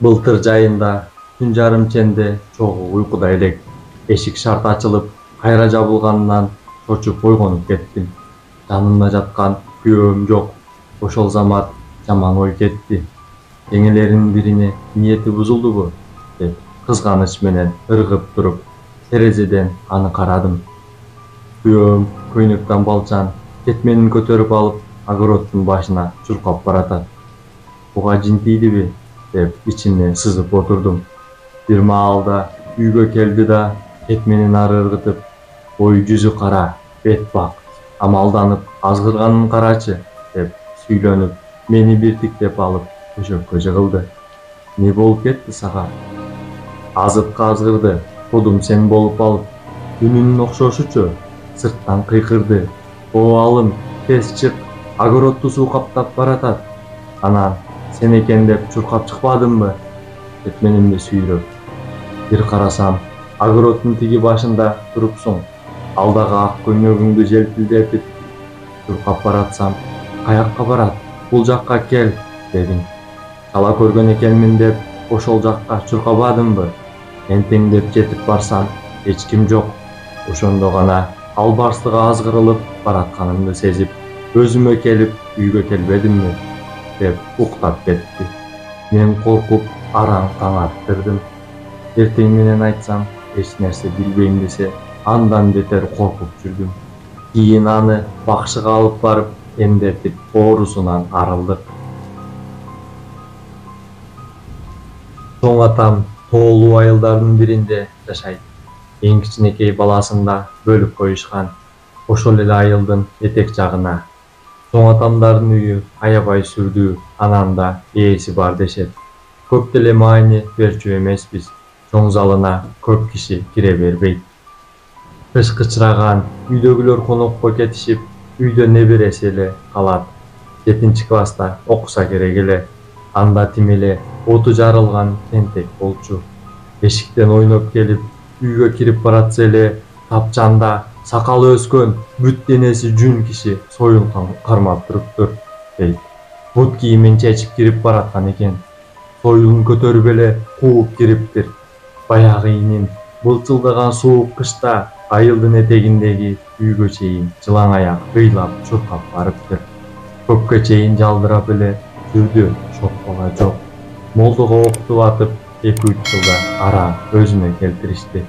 Былтыр жайында түн жарым ченде чогуу уйкуда элек. Эшик шарт ачылып, кайра жабылганынан чочуп ойгонуп кеттим. Жанымда жаткан күйөөм жок. Ошол замат жаман ой кетти. Жеңелеринин бирине ниети бузулдубу деп кызганыч менен ыргып туруп, терезеден аны карадым. Күйөөм көйнөктөн балчан кетменин көтөрүп алып, огороддун башына чуркап баратат. Буга жин тийдиби деп ичимден сызып отурдум. Бир маалда үйгө келди да кетменин ары ыргытып, ой жүзү кара, бет бак, амалданып азгырганын карачы деп сүйлөнүп, мени бир тиктеп алып төшөккө жыгылды. Не болуп кетти сага? Азыпка азгырды, кудум сен болуп алып, үнүнүн окшошучу сырттан кыйкырды. О алым, тез чык, огородду суу каптап баратат. Анан сен экен деп чуркап чыкпадымбы? Деп менимди сүйрөп. Бир карасам, огороддун тиги башында турупсуң. Алдагы ак көйнөгүңдү желпилдетип чуркап баратсам, каякка барат? Бул жакка кел, дедиң. Чала көргөн экенмин деп ошол жакка чуркабадымбы? Энтеңдеп жетип барсам, эч ким жок. Ошондо гана албарстыга азгырылып баратканымды сезип, өзүмө келип үйгө келбедимби? Деп уктап кетти. Мен коркуп араң таң аттырдым. Эртең менен айтсам, эч нерсе билбейм десе, андан бетер коркуп жүрдүм. Кийин аны бакшыга алып барып, эмдетип оорусунан арылдык. Чоң атам тоолуу айылдардын биринде жашайт. Эң кичинекей баласын да бөлүп коюшкан. Ошол эле айылдын этек жагына. Чоң атамдардын үйү аябай сүрдүү, анан да ээси бар дешет. Көп деле маани берчү эмеспиз. Чоң залына көп киши кире бербейт. Кыш кычыраган, үйдөгүлөр конокко кетишип, үйдө небереси эле калат. 7-класста окуса керек эле. Анда тим эле оту жарылган тентек болчу. Эшиктен ойноп келип, үйгө кирип баратса эле, тапчанда сакалы өскөн, бүт денеси жүн киши союн кармап туруптур, дейт. Бут кийимин чечип кирип бараткан экен. Союн көтөрүп эле кууп кириптир. Баягы инин былчылдаган суук кышта айылдын этегиндеги үйгө чейин жылаң аяк ыйлап чуркап барыптыр. Көккө чейин жалдырап эле жүрдү, шок бала жок. Молдого окутуп атып, 2-3 жылда ара өзүнө келтиришти.